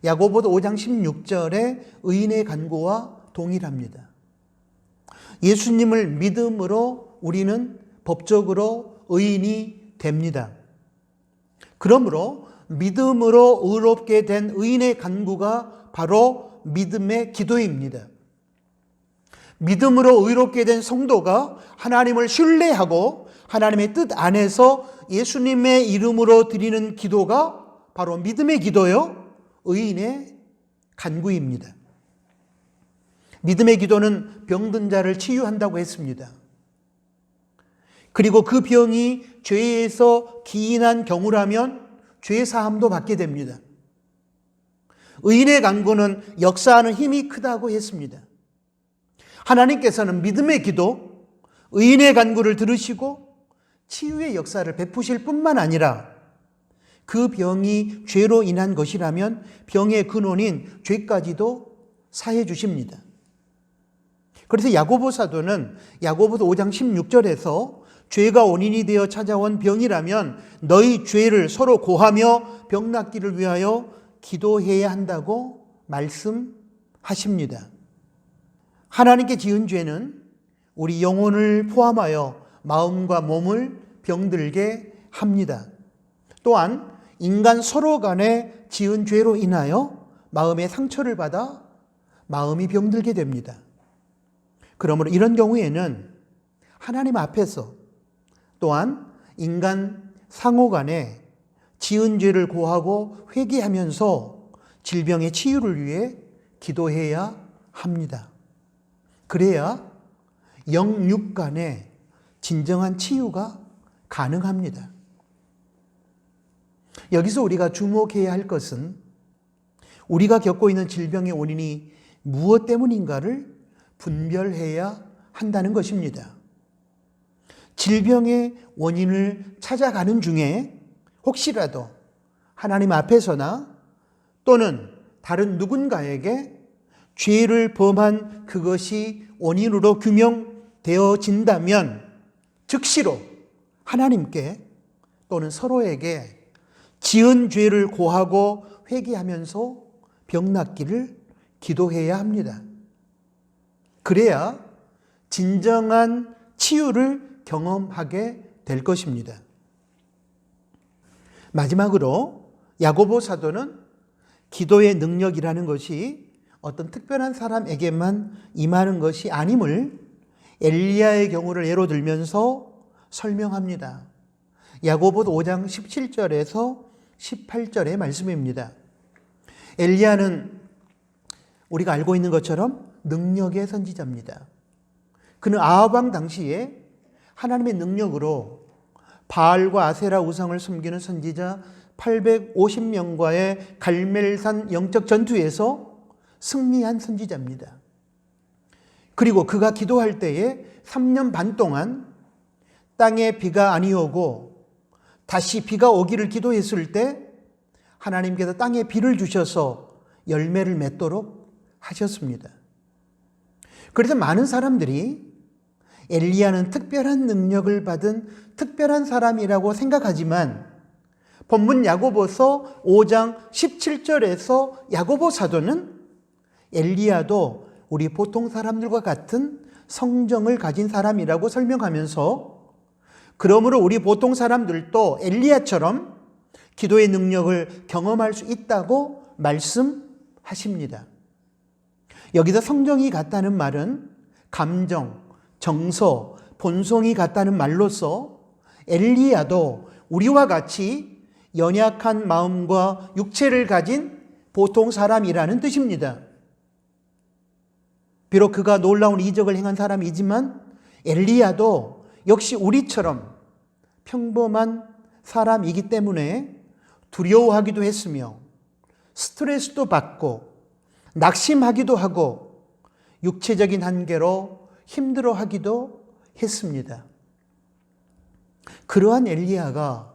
야고보서 5장 16절의 의인의 간구와 동일합니다. 예수님을 믿음으로 우리는 법적으로 의인이 됩니다. 그러므로 믿음으로 의롭게 된 의인의 간구가 바로 믿음의 기도입니다. 믿음으로 의롭게 된 성도가 하나님을 신뢰하고 하나님의 뜻 안에서 예수님의 이름으로 드리는 기도가 바로 믿음의 기도요, 의인의 간구입니다. 믿음의 기도는 병든 자를 치유한다고 했습니다. 그리고 그 병이 죄에서 기인한 경우라면 죄 사함도 받게 됩니다. 의인의 간구는 역사하는 힘이 크다고 했습니다. 하나님께서는 믿음의 기도, 의인의 간구를 들으시고 치유의 역사를 베푸실 뿐만 아니라 그 병이 죄로 인한 것이라면 병의 근원인 죄까지도 사해 주십니다. 그래서 야고보 사도는 야고보서 5장 16절에서 죄가 원인이 되어 찾아온 병이라면 너희 죄를 서로 고하며 병 낫기를 위하여 기도해야 한다고 말씀하십니다. 하나님께 지은 죄는 우리 영혼을 포함하여 마음과 몸을 병들게 합니다. 또한 인간 서로 간에 지은 죄로 인하여 마음의 상처를 받아 마음이 병들게 됩니다. 그러므로 이런 경우에는 하나님 앞에서 또한 인간 상호 간에 지은 죄를 고하고 회개하면서 질병의 치유를 위해 기도해야 합니다. 그래야 영육 간의 진정한 치유가 가능합니다. 여기서 우리가 주목해야 할 것은 우리가 겪고 있는 질병의 원인이 무엇 때문인가를 분별해야 한다는 것입니다. 질병의 원인을 찾아가는 중에 혹시라도 하나님 앞에서나 또는 다른 누군가에게 죄를 범한 그것이 원인으로 규명되어진다면 즉시로 하나님께 또는 서로에게 지은 죄를 고하고 회개하면서 병 낫기를 기도해야 합니다. 그래야 진정한 치유를 경험하게 될 것입니다. 마지막으로 야고보 사도는 기도의 능력이라는 것이 어떤 특별한 사람에게만 임하는 것이 아님을 엘리야의 경우를 예로 들면서 설명합니다. 야고보서 5장 17절에서 18절의 말씀입니다. 엘리야는 우리가 알고 있는 것처럼 능력의 선지자입니다. 그는 아합 왕 당시에 하나님의 능력으로 바알과 아세라 우상을 섬기는 선지자 850명과의 갈멜산 영적 전투에서 승리한 선지자입니다. 그리고 그가 기도할 때에 3년 반 동안 땅에 비가 아니 오고 다시 비가 오기를 기도했을 때 하나님께서 땅에 비를 주셔서 열매를 맺도록 하셨습니다. 그래서 많은 사람들이 엘리야는 특별한 능력을 받은 특별한 사람이라고 생각하지만 본문 야고보서 5장 17절에서 야고보 사도는 엘리야도 우리 보통 사람들과 같은 성정을 가진 사람이라고 설명하면서 그러므로 우리 보통 사람들도 엘리야처럼 기도의 능력을 경험할 수 있다고 말씀하십니다. 여기서 성정이 같다는 말은 감정, 정서, 본성이 같다는 말로서 엘리야도 우리와 같이 연약한 마음과 육체를 가진 보통 사람이라는 뜻입니다. 비록 그가 놀라운 이적을 행한 사람이지만 엘리야도 역시 우리처럼 평범한 사람이기 때문에 두려워하기도 했으며 스트레스도 받고 낙심하기도 하고 육체적인 한계로 힘들어하기도 했습니다. 그러한 엘리야가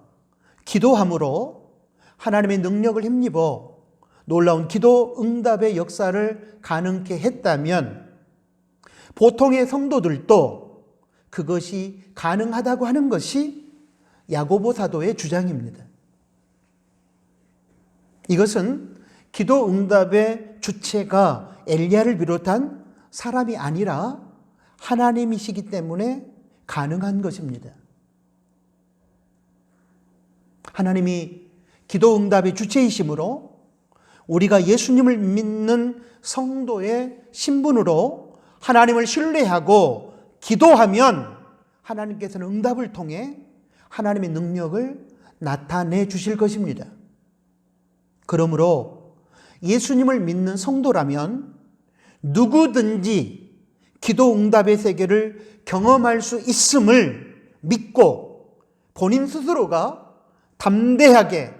기도함으로 하나님의 능력을 힘입어 놀라운 기도 응답의 역사를 가능케 했다면 보통의 성도들도 그것이 가능하다고 하는 것이 야고보 사도의 주장입니다. 이것은 기도 응답의 주체가 엘리야를 비롯한 사람이 아니라 하나님이시기 때문에 가능한 것입니다. 하나님이 기도 응답의 주체이시므로 우리가 예수님을 믿는 성도의 신분으로 하나님을 신뢰하고 기도하면 하나님께서는 응답을 통해 하나님의 능력을 나타내 주실 것입니다. 그러므로 예수님을 믿는 성도라면 누구든지 기도 응답의 세계를 경험할 수 있음을 믿고 본인 스스로가 담대하게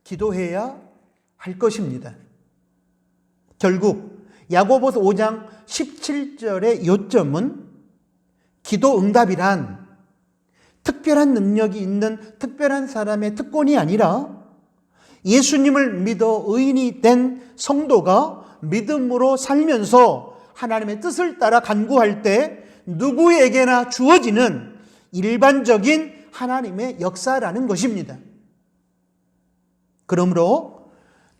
기도해야 할 것입니다. 결국 야고보서 5장 17절의 요점은 기도 응답이란 특별한 능력이 있는 특별한 사람의 특권이 아니라 예수님을 믿어 의인이 된 성도가 믿음으로 살면서 하나님의 뜻을 따라 간구할 때 누구에게나 주어지는 일반적인 하나님의 역사라는 것입니다. 그러므로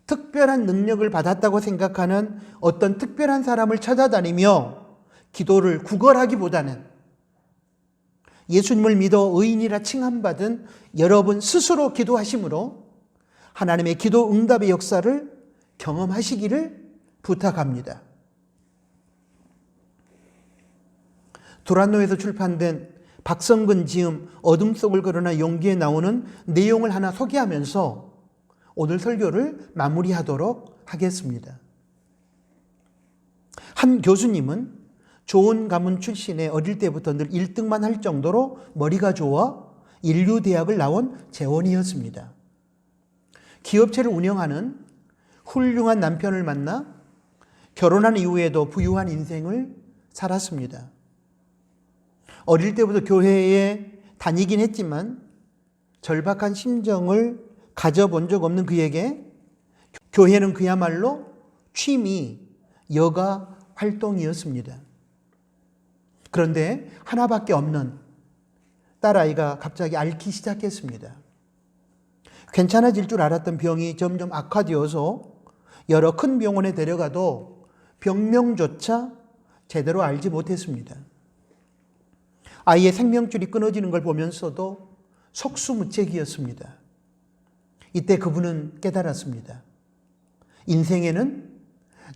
특별한 능력을 받았다고 생각하는 어떤 특별한 사람을 찾아다니며 기도를 구걸하기보다는 예수님을 믿어 의인이라 칭함받은 여러분 스스로 기도하심으로 하나님의 기도 응답의 역사를 경험하시기를 부탁합니다. 도란노에서 출판된 박성근 지음 어둠 속을 걸어나 용기에 나오는 내용을 하나 소개하면서 오늘 설교를 마무리하도록 하겠습니다. 한 교수님은 좋은 가문 출신의 어릴 때부터 늘 1등만 할 정도로 머리가 좋아 인류대학을 나온 재원이었습니다. 기업체를 운영하는 훌륭한 남편을 만나 결혼한 이후에도 부유한 인생을 살았습니다. 어릴 때부터 교회에 다니긴 했지만 절박한 심정을 가져본 적 없는 그에게 교회는 그야말로 취미, 여가 활동이었습니다. 그런데 하나밖에 없는 딸아이가 갑자기 앓기 시작했습니다. 괜찮아질 줄 알았던 병이 점점 악화되어서 여러 큰 병원에 데려가도 병명조차 제대로 알지 못했습니다. 아이의 생명줄이 끊어지는 걸 보면서도 속수무책이었습니다. 이때 그분은 깨달았습니다. 인생에는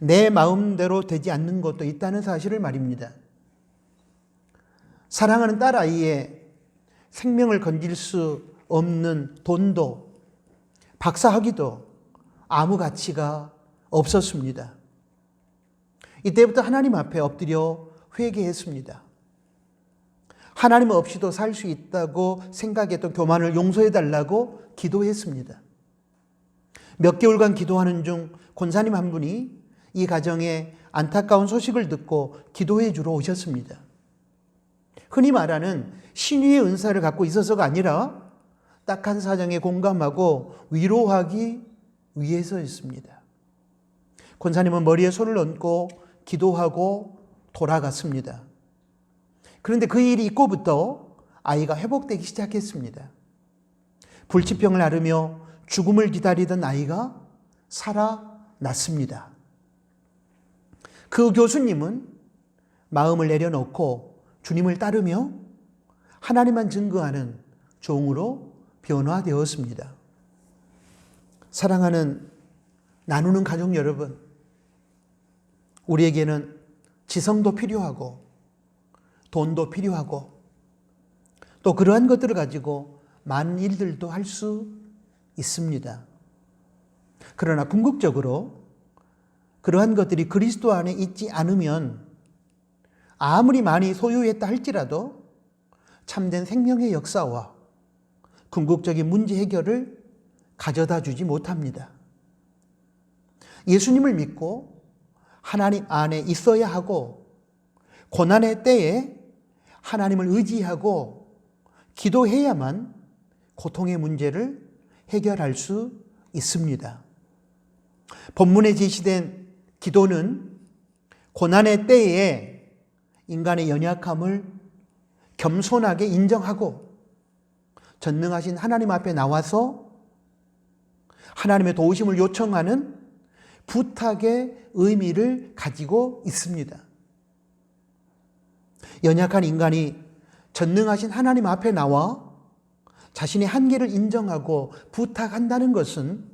내 마음대로 되지 않는 것도 있다는 사실을 말입니다. 사랑하는 딸아이의 생명을 건질 수 없는 돈도 박사학위도 아무 가치가 없었습니다. 이때부터 하나님 앞에 엎드려 회개했습니다. 하나님 없이도 살 수 있다고 생각했던 교만을 용서해달라고 기도했습니다. 몇 개월간 기도하는 중 권사님 한 분이 이 가정에 안타까운 소식을 듣고 기도해 주러 오셨습니다. 흔히 말하는 신위의 은사를 갖고 있어서가 아니라 딱한 사정에 공감하고 위로하기 위해서였습니다. 권사님은 머리에 손을 얹고 기도하고 돌아갔습니다. 그런데 그 일이 있고부터 아이가 회복되기 시작했습니다. 불치병을 앓으며 죽음을 기다리던 아이가 살아났습니다. 그 교수님은 마음을 내려놓고 주님을 따르며 하나님만 증거하는 종으로 변화되었습니다. 사랑하는 나누는 가족 여러분, 우리에게는 지성도 필요하고 돈도 필요하고 또 그러한 것들을 가지고 많은 일들도 할 수 있습니다. 그러나 궁극적으로 그러한 것들이 그리스도 안에 있지 않으면 아무리 많이 소유했다 할지라도 참된 생명의 역사와 궁극적인 문제 해결을 가져다 주지 못합니다. 예수님을 믿고 하나님 안에 있어야 하고 고난의 때에 하나님을 의지하고 기도해야만 고통의 문제를 해결할 수 있습니다. 본문에 제시된 기도는 고난의 때에 인간의 연약함을 겸손하게 인정하고 전능하신 하나님 앞에 나와서 하나님의 도우심을 요청하는 부탁의 의미를 가지고 있습니다. 연약한 인간이 전능하신 하나님 앞에 나와 자신의 한계를 인정하고 부탁한다는 것은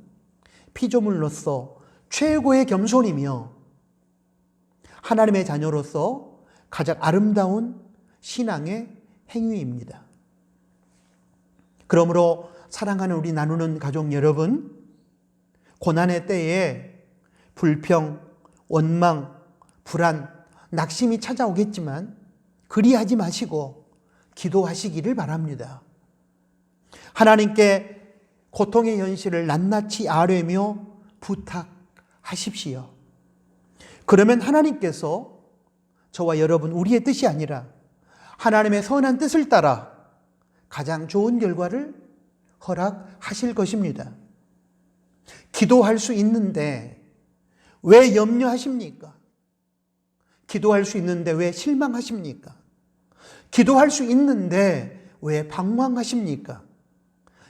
피조물로서 최고의 겸손이며 하나님의 자녀로서 가장 아름다운 신앙의 행위입니다. 그러므로 사랑하는 우리 나누는 가족 여러분, 고난의 때에 불평, 원망, 불안, 낙심이 찾아오겠지만 그리하지 마시고 기도하시기를 바랍니다. 하나님께 고통의 현실을 낱낱이 아뢰며 부탁하십시오. 그러면 하나님께서 저와 여러분, 우리의 뜻이 아니라 하나님의 선한 뜻을 따라 가장 좋은 결과를 허락하실 것입니다. 기도할 수 있는데 왜 염려하십니까? 기도할 수 있는데 왜 실망하십니까? 기도할 수 있는데 왜 방황하십니까?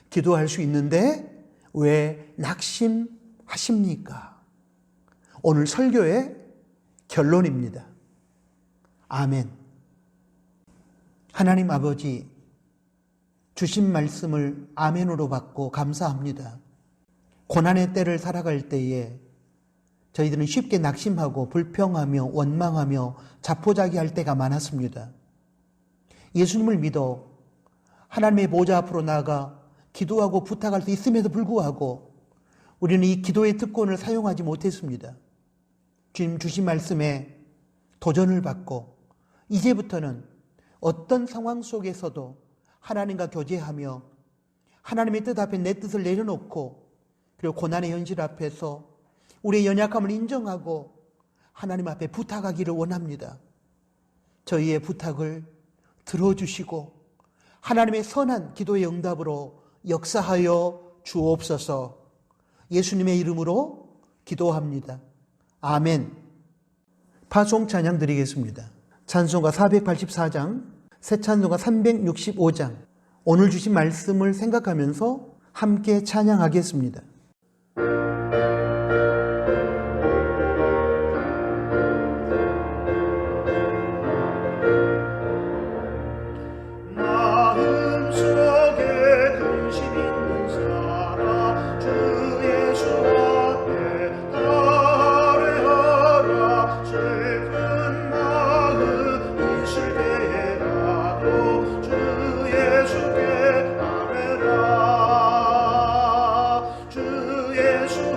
기도할 수 있는데 왜 낙심하십니까? 오늘 설교의 결론입니다. 아멘. 하나님 아버지, 주신 말씀을 아멘으로 받고 감사합니다. 고난의 때를 살아갈 때에 저희들은 쉽게 낙심하고 불평하며 원망하며 자포자기할 때가 많았습니다. 예수님을 믿어 하나님의 보좌 앞으로 나아가 기도하고 부탁할 수 있음에도 불구하고 우리는 이 기도의 특권을 사용하지 못했습니다. 주님 주신 말씀에 도전을 받고 이제부터는 어떤 상황 속에서도 하나님과 교제하며 하나님의 뜻 앞에 내 뜻을 내려놓고 그리고 고난의 현실 앞에서 우리의 연약함을 인정하고 하나님 앞에 부탁하기를 원합니다. 저희의 부탁을 들어주시고 하나님의 선한 기도의 응답으로 역사하여 주옵소서. 예수님의 이름으로 기도합니다. 아멘. 파송 찬양 드리겠습니다. 찬송가 484장, 새 찬송가 365장. 오늘 주신 말씀을 생각하면서 함께 찬양하겠습니다. 예수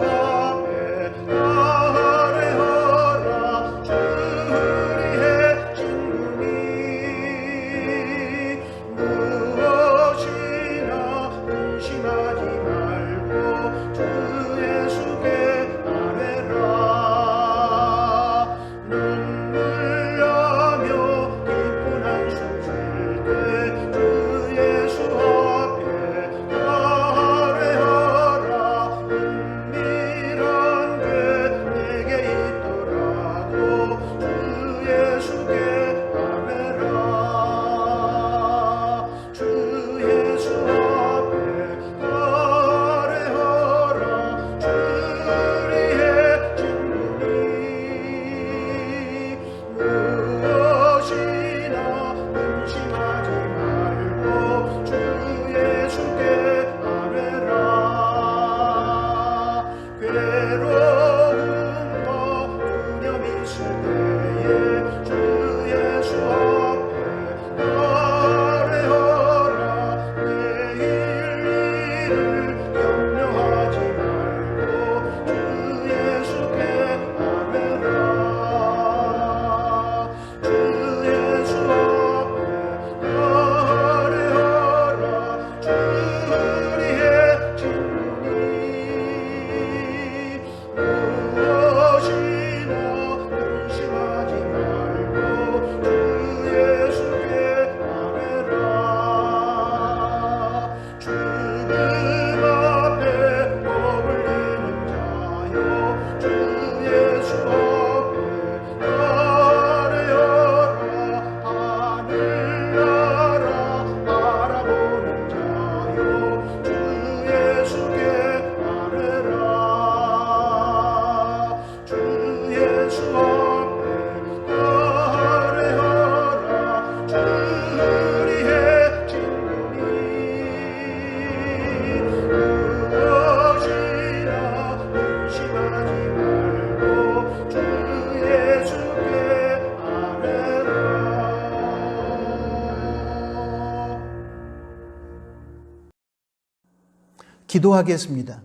기도하겠습니다.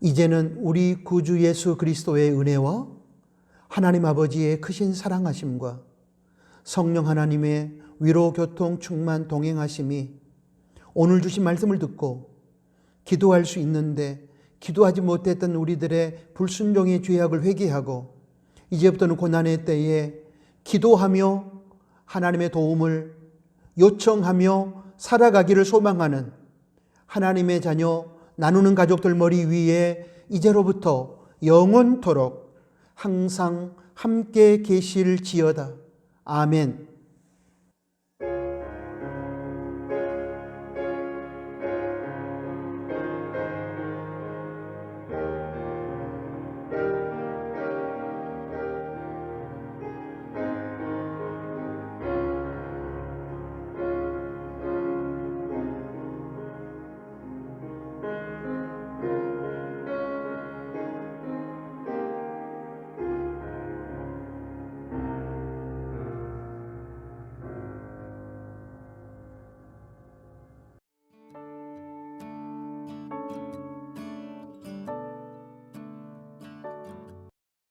이제는 우리 구주 예수 그리스도의 은혜와 하나님 아버지의 크신 사랑하심과 성령 하나님의 위로 교통 충만 동행하심이 오늘 주신 말씀을 듣고 기도할 수 있는데 기도하지 못했던 우리들의 불순종의 죄악을 회개하고 이제부터는 고난의 때에 기도하며 하나님의 도움을 요청하며 살아가기를 소망하는 하나님의 자녀 나누는 가족들 머리 위에 이제로부터 영원토록 항상 함께 계실지어다. 아멘.